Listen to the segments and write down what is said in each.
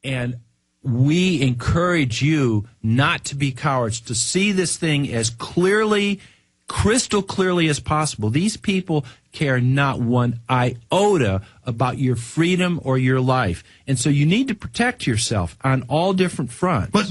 And we encourage you not to be cowards, to see this thing as clearly, crystal clearly as possible. These people care not one iota about your freedom or your life. And so you need to protect yourself on all different fronts. But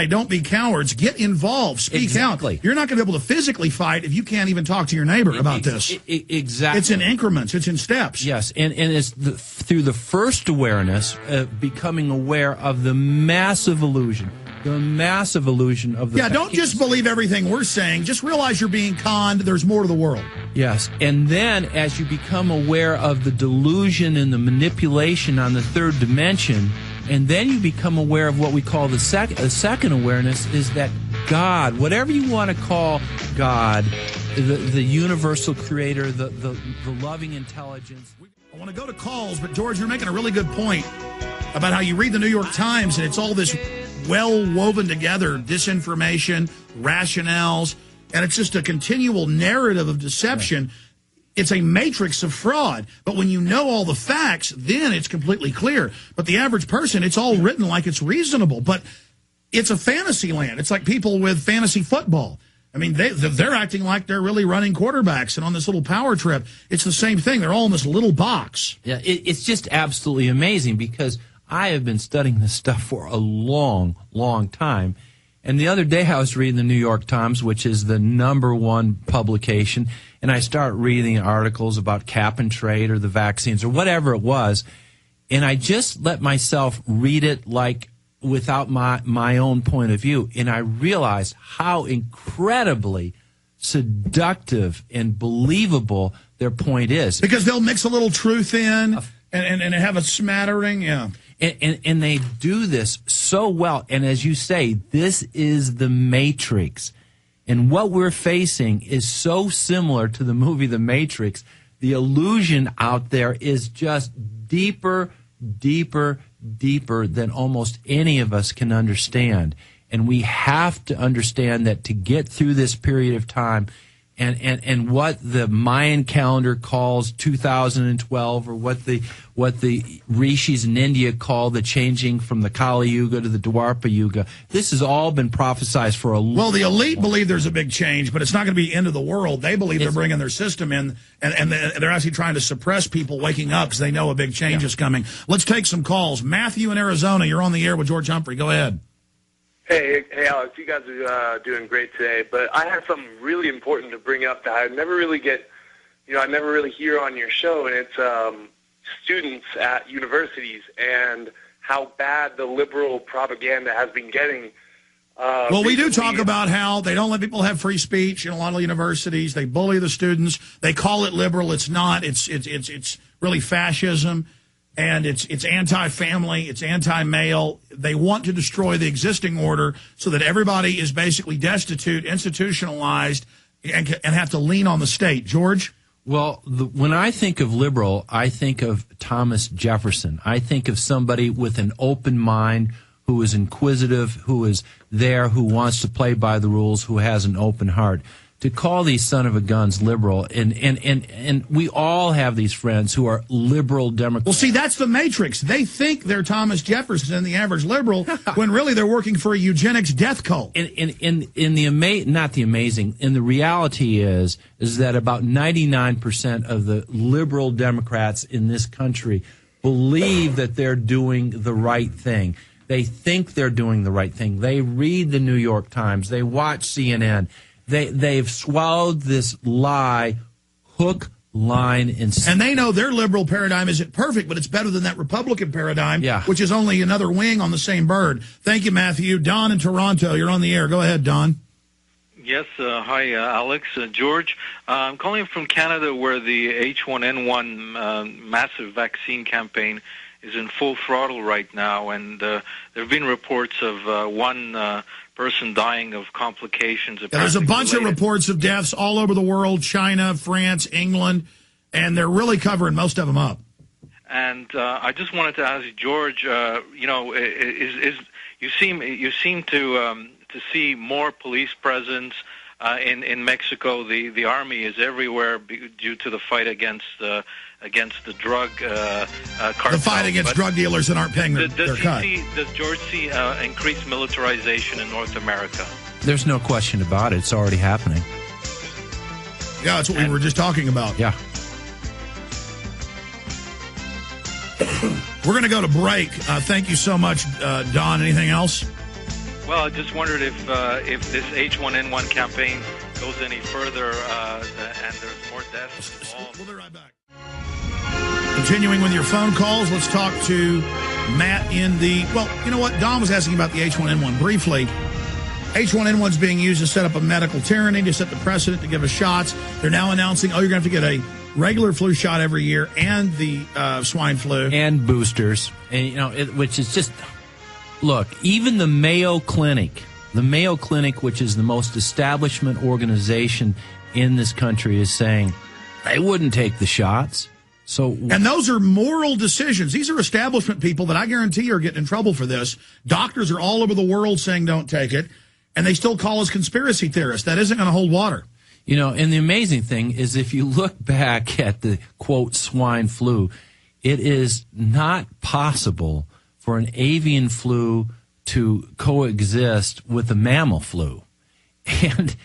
don't be cowards. Get involved. Speak Exactly. out. You're not going to be able to physically fight if you can't even talk to your neighbor about this. Exactly. It's in increments. It's in steps. Yes, and it's through the first awareness, becoming aware of the massive illusion. The massive illusion of the... Yeah, don't just believe everything we're saying. Just realize you're being conned. There's more to the world. Yes, and then as you become aware of the delusion and the manipulation on the third dimension, and then you become aware of what we call the second awareness, is that God, whatever you want to call God, the universal creator, the loving intelligence... I want to go to calls, but George, you're making a really good point about how you read the New York Times and it's all this well woven together disinformation, rationales, and it's just a continual narrative of deception. It's a matrix of fraud. But when you know all the facts, then it's completely clear. But the average person, it's all written like it's reasonable. But it's a fantasy land. It's like people with fantasy football. I mean, they're acting like they're really running quarterbacks and on this little power trip. It's the same thing. They're all in this little box. Yeah, it's just absolutely amazing because I have been studying this stuff for a long, long time. And the other day I was reading the New York Times, which is the #1 publication, and I start reading articles about cap and trade or the vaccines or whatever it was, and I just let myself read it like without my own point of view, and I realized how incredibly seductive and believable their point is. Because they'll mix a little truth in and have a smattering, yeah. And they do this so well. And as you say, this is the Matrix. And what we're facing is so similar to the movie The Matrix. The illusion out there is just deeper, deeper, deeper than almost any of us can understand. And we have to understand that to get through this period of time, and what the Mayan calendar calls 2012, or what the rishis in India call the changing from the Kali Yuga to the Dwapara Yuga. This has all been prophesized for a long time. Well, the elite believe there's a big change, but it's not going to be the end of the world. They believe they're bringing their system in, and they're actually trying to suppress people waking up because they know a big change is coming. Let's take some calls. Matthew in Arizona, you're on the air with George Humphrey. Go ahead. Hey, Alex, you guys are doing great today, but I have something really important to bring up that I never really hear on your show, and it's students at universities and how bad the liberal propaganda has been getting. Well, we do talk about how they don't let people have free speech in a lot of universities. They bully the students. They call it liberal. It's not. It's really fascism. And it's anti-family, it's anti-male. They want to destroy the existing order so that everybody is basically destitute, institutionalized, and have to lean on the state. George? Well, when I think of liberal, I think of Thomas Jefferson. I think of somebody with an open mind, who is inquisitive, who is there, who wants to play by the rules, who has an open heart. To call these son-of-a-guns liberal, and we all have these friends who are liberal Democrats. Well, see, that's the matrix. They think they're Thomas Jefferson, the average liberal, when really they're working for a eugenics death cult. In the reality is that about 99% of the liberal Democrats in this country believe that they're doing the right thing. They think they're doing the right thing. They read the New York Times. They watch CNN. They've swallowed this lie, hook, line, and sinker. And they know their liberal paradigm isn't perfect, but it's better than that Republican paradigm, which is only another wing on the same bird. Thank you, Matthew. Don in Toronto, you're on the air. Go ahead, Don. Yes, hi, Alex. George, I'm calling from Canada, where the H1N1 massive vaccine campaign is in full throttle right now, and there have been reports of one person dying of complications. There's a bunch of reports of deaths all over the world, China, France, England, and they're really covering most of them up. And I just wanted to ask you, George, you seem to see more police presence, in Mexico, the army is everywhere due to the fight against the drug cartel. The fight against drug dealers that aren't paying their cut. Does George see increased militarization in North America? There's no question about it. It's already happening. Yeah, that's what we were just talking about. Yeah. We're going to go to break. Thank you so much, Don. Anything else? Well, I just wondered if this H1N1 campaign goes any further and there's more deaths involved. We'll be right back. Continuing with your phone calls, let's talk to Matt in the... Well, you know what? Don was asking about the H1N1 briefly. H1N1 is being used to set up a medical tyranny, to set the precedent, to give us shots. They're now announcing, you're going to have to get a regular flu shot every year and the swine flu. And boosters. And, which is just... Look, even the Mayo Clinic, which is the most establishment organization in this country, is saying they wouldn't take the shots. And those are moral decisions. These are establishment people that I guarantee are getting in trouble for this. Doctors are all over the world saying don't take it, and they still call us conspiracy theorists. That isn't going to hold water. And the amazing thing is, if you look back at the, quote, swine flu, it is not possible for an avian flu to coexist with a mammal flu. And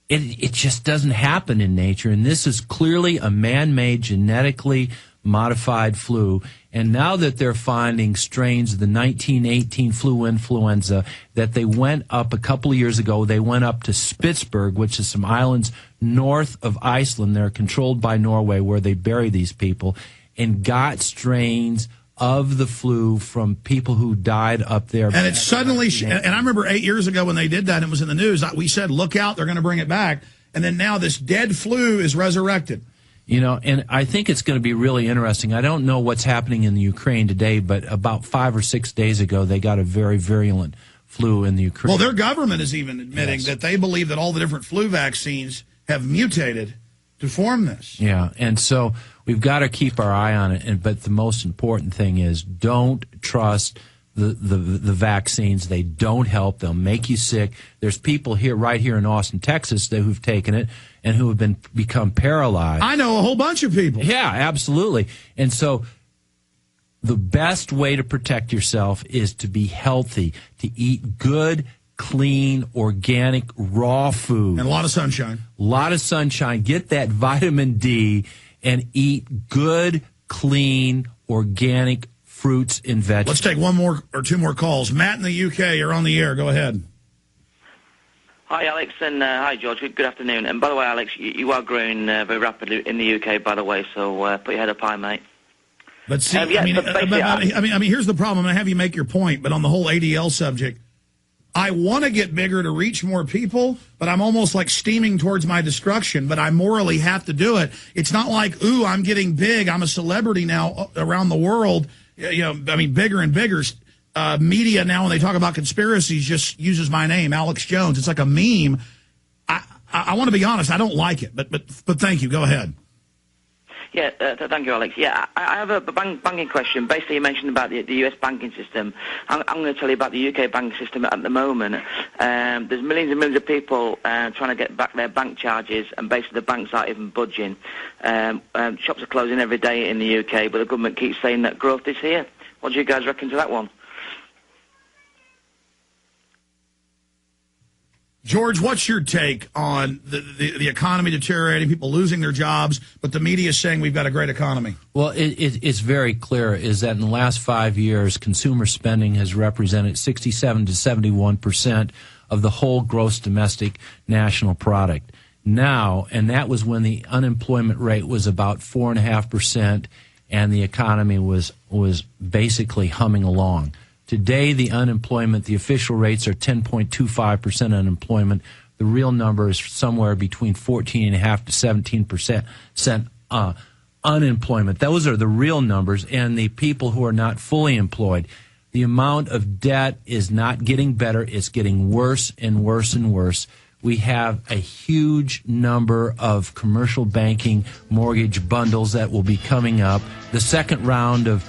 it just doesn't happen in nature. And this is clearly a man-made, genetically modified flu. And now that they're finding strains of the 1918 flu influenza, that they went up a couple of years ago, they went up to Spitsberg, which is some islands north of Iceland. They're controlled by Norway, where they bury these people, and got strains of the flu from people who died up there. And it's suddenly, and I remember 8 years ago when they did that, it was in the news, we said, look out, they're going to bring it back. And then now this dead flu is resurrected. And I think it's going to be really interesting. I don't know what's happening in the Ukraine today, but about 5 or 6 days ago, they got a very virulent flu in the Ukraine. Well, their government is even admitting that they believe that all the different flu vaccines have mutated to form this. Yeah, and so we've got to keep our eye on it. But the most important thing is, don't trust the vaccines. They don't help. They'll make you sick. There's people right here in Austin, Texas, who've taken it and who have become paralyzed. I know a whole bunch of people. Yeah, absolutely. And so the best way to protect yourself is to be healthy, to eat good, clean, organic, raw food. And a lot of sunshine. A lot of sunshine. Get that vitamin D and eat good, clean, organic fruits and vegetables. Let's take one more or two more calls. Matt in the UK, you're on the air. Go ahead. Hi, Alex, and hi, George. Good afternoon. And by the way, Alex, you are growing very rapidly in the UK, by the way, so put your head up high, mate. But see, I mean, here's the problem. I'm going to have you make your point, but on the whole ADL subject, I want to get bigger to reach more people, but I'm almost like steaming towards my destruction, but I morally have to do it. It's not like, ooh, I'm getting big. I'm a celebrity now around the world. Bigger and bigger. Media now, when they talk about conspiracies, just uses my name, Alex Jones. It's like a meme. I want to be honest. I don't like it, but thank you. Go ahead. Yeah, thank you, Alex. Yeah, I have a banking question. Basically, you mentioned about the U.S. banking system. I'm going to tell you about the U.K. banking system at the moment. There's millions and millions of people trying to get back their bank charges, and basically the banks aren't even budging. Shops are closing every day in the U.K., but the government keeps saying that growth is here. What do you guys reckon to that one? George, what's your take on the economy deteriorating, people losing their jobs, but the media is saying we've got a great economy? Well, it's very clear is that in the last 5 years, consumer spending has represented 67 to 71% of the whole gross domestic national product. Now, and that was when the unemployment rate was about 4.5%, and the economy was basically humming along. Today, the unemployment, the official rates are 10.25% unemployment. The real number is somewhere between 14.5% to 17% unemployment. Those are the real numbers, and the people who are not fully employed. The amount of debt is not getting better. It's getting worse and worse and worse. We have a huge number of commercial banking mortgage bundles that will be coming up. The second round of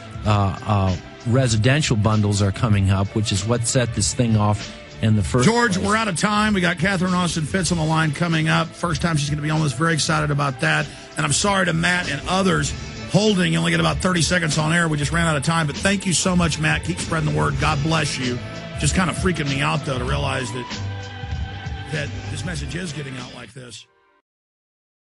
residential bundles are coming up, which is what set this thing off in the first George, place. we're out of time. We got Catherine Austin Fitz on the line coming up. First time she's going to be on this. Very excited about that. And I'm sorry to Matt and others holding. You only get about 30 seconds on air. We just ran out of time. But thank you so much, Matt. Keep spreading the word. God bless you. Just kind of freaking me out, though, to realize that this message is getting out like this.